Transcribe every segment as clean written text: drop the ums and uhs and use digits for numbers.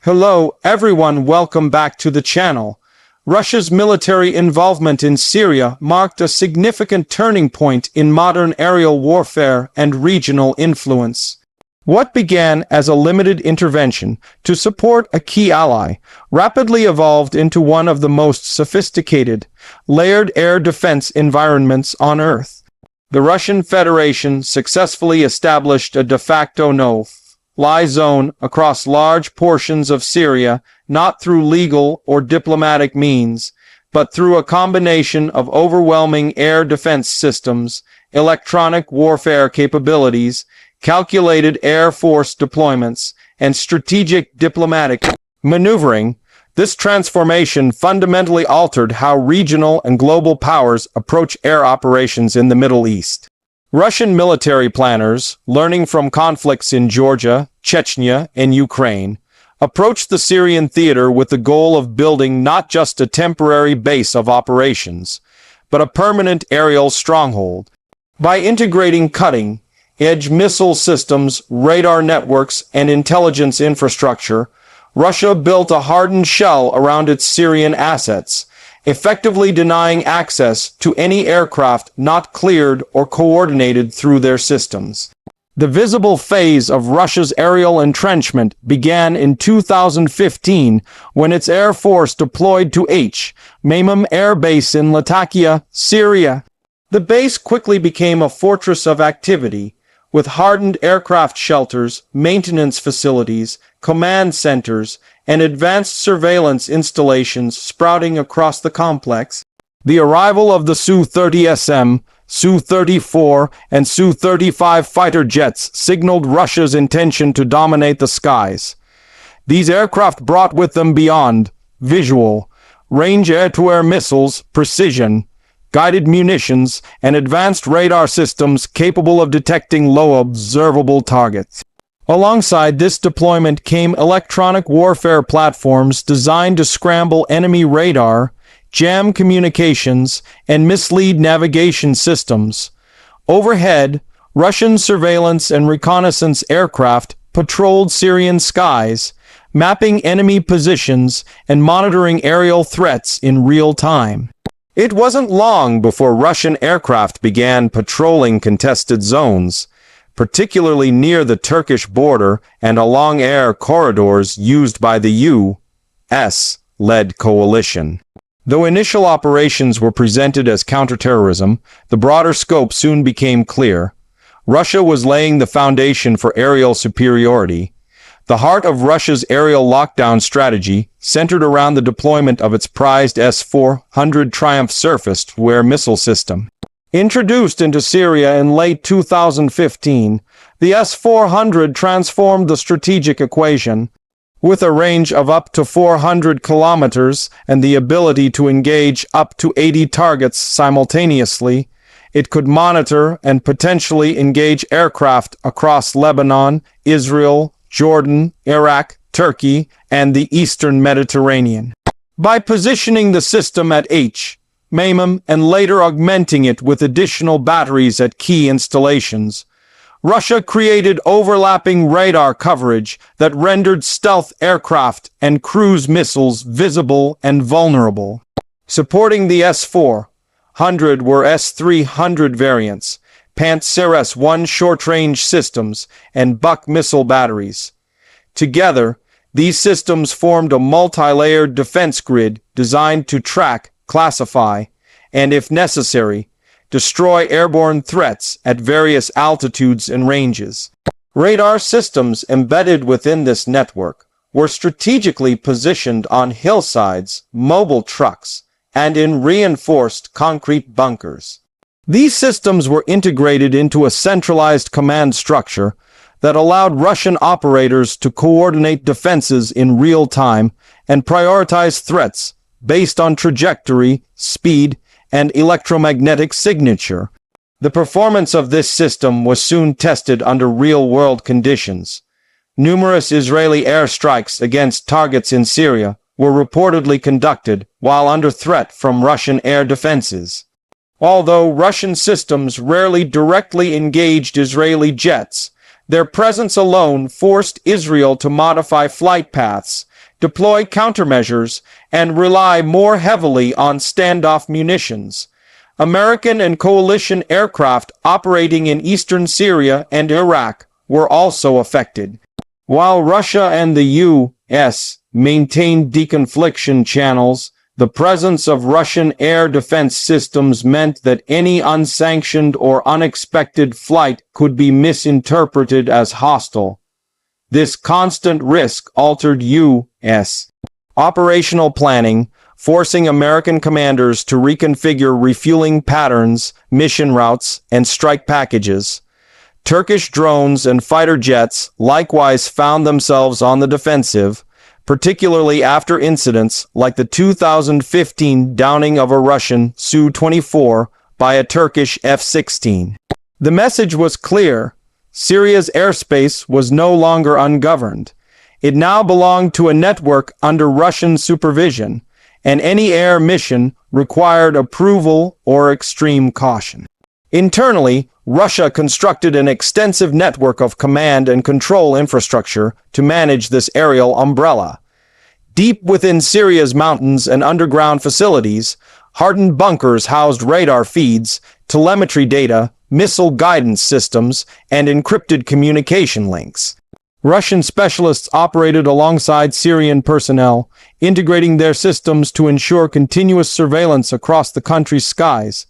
Hello everyone, welcome back to the channel. Russia's military involvement in Syria marked a significant turning point in modern aerial warfare and regional influence. What began as a limited intervention to support a key ally rapidly evolved into one of the most sophisticated, layered air defense environments on Earth. The Russian Federation successfully established a de facto no-fly zone across large portions of Syria, not through legal or diplomatic means, but through a combination of overwhelming air defense systems, electronic warfare capabilities, calculated air force deployments, and strategic diplomatic maneuvering. This transformation fundamentally altered how regional and global powers approach air operations in the Middle East. Russian military planners, learning from conflicts in Georgia, Chechnya, and Ukraine, approached the Syrian theater with the goal of building not just a temporary base of operations, but a permanent aerial stronghold. By integrating cutting-edge missile systems, radar networks, and intelligence infrastructure, Russia built a hardened shell around its Syrian assets, effectively denying access to any aircraft not cleared or coordinated through their systems. The visible phase of Russia's aerial entrenchment began in 2015 when its air force deployed to Hmeimim Air Base in Latakia, Syria. The base quickly became a fortress of activity, with hardened aircraft shelters, maintenance facilities, command centers, and advanced surveillance installations sprouting across the complex. The arrival of the Su-30SM, Su-34, and Su-35 fighter jets signaled Russia's intention to dominate the skies. These aircraft brought with them beyond visual, range air-to-air missiles, precision, guided munitions, and advanced radar systems capable of detecting low observable targets. Alongside this deployment came electronic warfare platforms designed to scramble enemy radar, jam communications, and mislead navigation systems. Overhead, Russian surveillance and reconnaissance aircraft patrolled Syrian skies, mapping enemy positions and monitoring aerial threats in real time. It wasn't long before Russian aircraft began patrolling contested zones, particularly near the Turkish border and along air corridors used by the U.S.-led coalition. Though initial operations were presented as counterterrorism, the broader scope soon became clear. Russia was laying the foundation for aerial superiority. The heart of Russia's aerial lockdown strategy centered around the deployment of its prized S-400 Triumph surface-to-air missile system. Introduced into Syria in late 2015, the S-400 transformed the strategic equation. With a range of up to 400 kilometers and the ability to engage up to 80 targets simultaneously, it could monitor and potentially engage aircraft across Lebanon, Israel, Jordan, Iraq, Turkey, and the Eastern Mediterranean. By positioning the system at Hmeimim and later augmenting it with additional batteries at key installations, Russia created overlapping radar coverage that rendered stealth aircraft and cruise missiles visible and vulnerable. Supporting the S-400 were S-300 variants, Pantsir-S-1 short-range systems, and Buck missile batteries. Together, these systems formed a multi-layered defense grid designed to track, classify, and, if necessary, destroy airborne threats at various altitudes and ranges. Radar systems embedded within this network were strategically positioned on hillsides, mobile trucks, and in reinforced concrete bunkers. These systems were integrated into a centralized command structure that allowed Russian operators to coordinate defenses in real time and prioritize threats based on trajectory, speed, and electromagnetic signature. The performance of this system was soon tested under real-world conditions. Numerous Israeli airstrikes against targets in Syria were reportedly conducted while under threat from Russian air defenses. Although Russian systems rarely directly engaged Israeli jets, their presence alone forced Israel to modify flight paths, deploy countermeasures, and rely more heavily on standoff munitions. American and coalition aircraft operating in eastern Syria and Iraq were also affected. While Russia and the U.S. maintained deconfliction channels, the presence of Russian air defense systems meant that any unsanctioned or unexpected flight could be misinterpreted as hostile. This constant risk altered U.S. operational planning, forcing American commanders to reconfigure refueling patterns, mission routes, and strike packages. Turkish drones and fighter jets likewise found themselves on the defensive, particularly after incidents like the 2015 downing of a Russian Su-24 by a Turkish F-16. The message was clear. Syria's airspace was no longer ungoverned. It now belonged to a network under Russian supervision, and any air mission required approval or extreme caution. Internally, Russia constructed an extensive network of command and control infrastructure to manage this aerial umbrella. Deep within Syria's mountains and underground facilities, hardened bunkers housed radar feeds, telemetry data, missile guidance systems, and encrypted communication links. Russian specialists operated alongside Syrian personnel, integrating their systems to ensure continuous surveillance across the country's skies.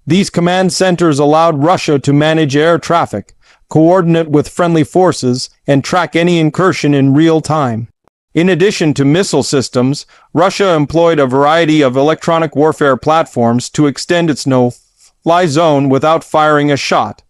These command centers allowed Russia to manage air traffic, coordinate with friendly forces, and track any incursion in real time. In addition to missile systems, Russia employed a variety of electronic warfare platforms to extend its no-fly zone without firing a shot.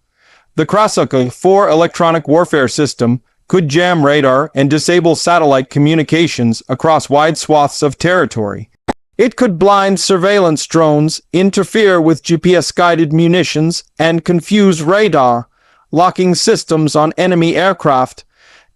The Krasukha-4 electronic warfare system could jam radar and disable satellite communications across wide swaths of territory. It could blind surveillance drones, interfere with GPS-guided munitions, and confuse radar, locking systems on enemy aircraft.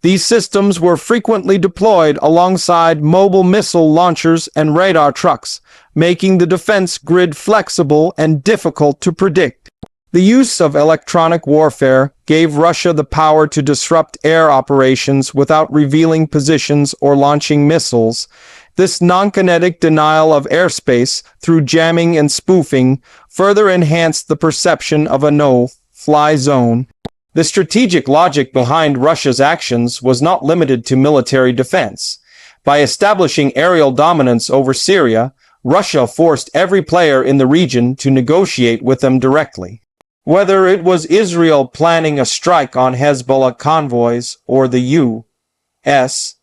These systems were frequently deployed alongside mobile missile launchers and radar trucks, making the defense grid flexible and difficult to predict. The use of electronic warfare gave Russia the power to disrupt air operations without revealing positions or launching missiles. This non-kinetic denial of airspace through jamming and spoofing further enhanced the perception of a no-fly zone. The strategic logic behind Russia's actions was not limited to military defense. By establishing aerial dominance over Syria, Russia forced every player in the region to negotiate with them directly. Whether it was Israel planning a strike on Hezbollah convoys or the U.S.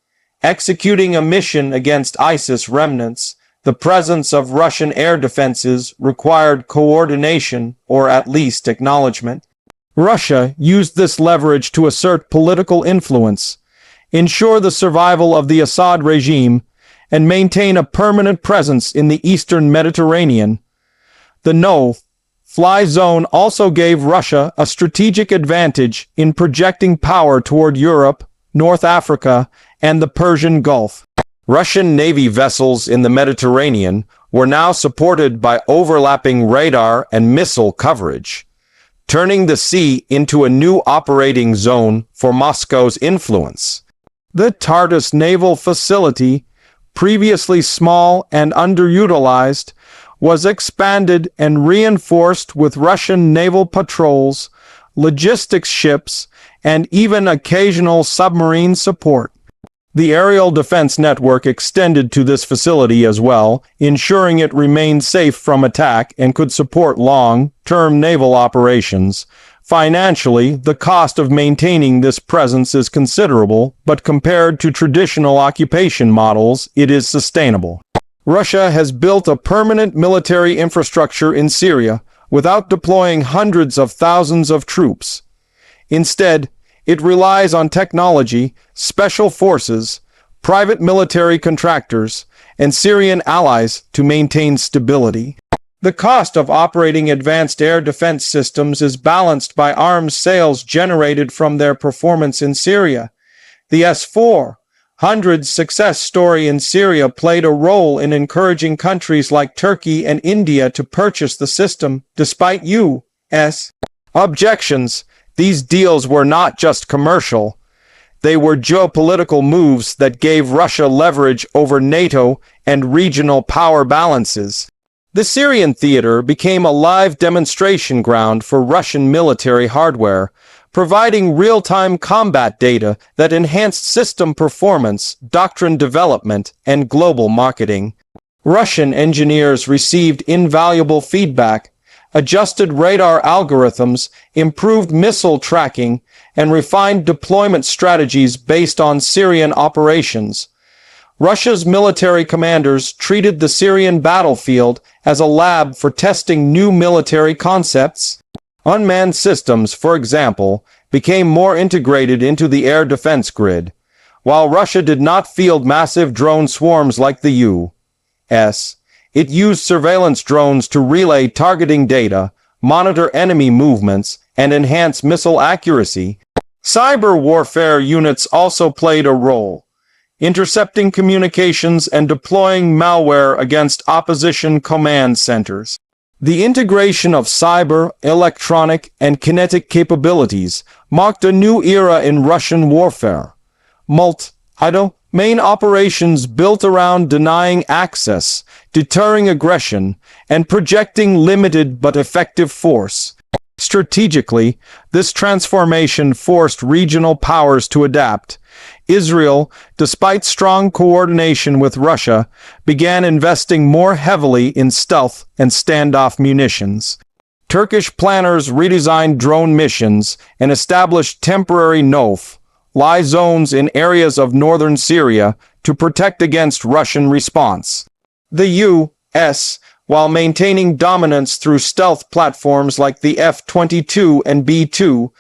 executing a mission against ISIS remnants, the presence of Russian air defenses required coordination or at least acknowledgement. Russia used this leverage to assert political influence, ensure the survival of the Assad regime, and maintain a permanent presence in the eastern Mediterranean. The no-fly zone also gave Russia a strategic advantage in projecting power toward Europe, North Africa, and the Persian Gulf. Russian Navy vessels in the Mediterranean were now supported by overlapping radar and missile coverage, turning the sea into a new operating zone for Moscow's influence. The Tartus naval facility, previously small and underutilized, was expanded and reinforced with Russian naval patrols, logistics ships, and even occasional submarine support. The aerial defense network extended to this facility as well, ensuring it remained safe from attack and could support long-term naval operations. Financially, the cost of maintaining this presence is considerable, but compared to traditional occupation models, it is sustainable. Russia has built a permanent military infrastructure in Syria without deploying hundreds of thousands of troops. Instead, it relies on technology, special forces, private military contractors, and Syrian allies to maintain stability. The cost of operating advanced air defense systems is balanced by arms sales generated from their performance in Syria. The S-400's success story in Syria played a role in encouraging countries like Turkey and India to purchase the system, despite U.S. objections. These deals were not just commercial. They were geopolitical moves that gave Russia leverage over NATO and regional power balances. The Syrian theater became a live demonstration ground for Russian military hardware, providing real-time combat data that enhanced system performance, doctrine development, and global marketing. Russian engineers received invaluable feedback, adjusted radar algorithms, improved missile tracking, and refined deployment strategies based on Syrian operations. Russia's military commanders treated the Syrian battlefield as a lab for testing new military concepts. Unmanned systems, for example, became more integrated into the air defense grid. While Russia did not field massive drone swarms like the U.S., it used surveillance drones to relay targeting data, monitor enemy movements, and enhance missile accuracy. Cyber warfare units also played a role, intercepting communications and deploying malware against opposition command centers. The integration of cyber, electronic, and kinetic capabilities marked a new era in Russian warfare. Main operations built around denying access, deterring aggression, and projecting limited but effective force. Strategically, this transformation forced regional powers to adapt. Israel, despite strong coordination with Russia, began investing more heavily in stealth and standoff munitions. Turkish planners redesigned drone missions and established temporary no-fly zones in areas of northern Syria to protect against Russian response. The U.S., while maintaining dominance through stealth platforms like the F-22 and B-2,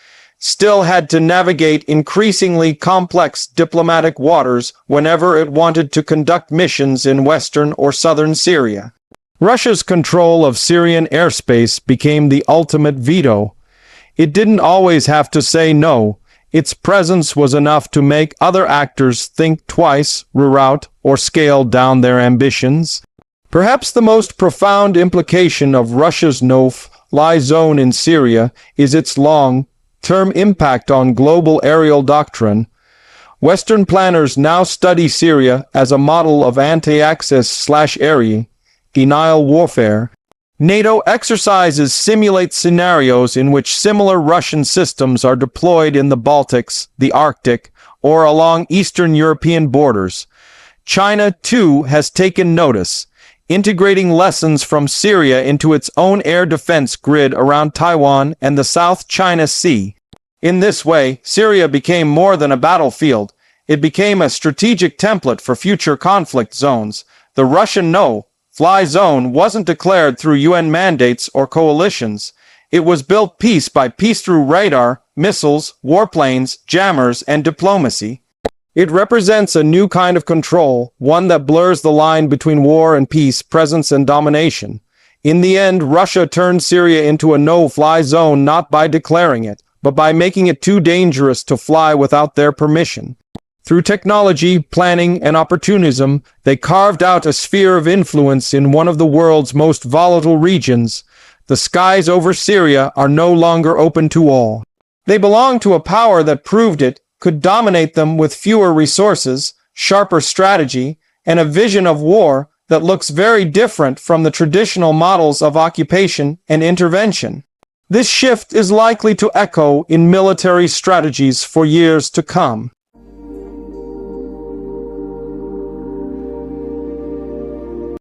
still had to navigate increasingly complex diplomatic waters whenever it wanted to conduct missions in western or southern Syria. Russia's control of Syrian airspace became the ultimate veto. It didn't always have to say no. Its presence was enough to make other actors think twice, reroute, or scale down their ambitions. Perhaps the most profound implication of Russia's no-fly zone in Syria is its long-term impact on global aerial doctrine. Western planners now study Syria as a model of anti-access/area denial warfare. NATO exercises simulate scenarios in which similar Russian systems are deployed in the Baltics, the Arctic, or along Eastern European borders. China, too, has taken notice, integrating lessons from Syria into its own air defense grid around Taiwan and the South China Sea. In this way, Syria became more than a battlefield. It became a strategic template for future conflict zones. The Russian no-fly zone wasn't declared through UN mandates or coalitions. It was built piece by piece through radar, missiles, warplanes, jammers, and diplomacy. It represents a new kind of control, one that blurs the line between war and peace, presence and domination. In the end, Russia turned Syria into a no-fly zone not by declaring it, but by making it too dangerous to fly without their permission. Through technology, planning, and opportunism, they carved out a sphere of influence in one of the world's most volatile regions. The skies over Syria are no longer open to all. They belong to a power that proved it could dominate them with fewer resources, sharper strategy, and a vision of war that looks very different from the traditional models of occupation and intervention. This shift is likely to echo in military strategies for years to come.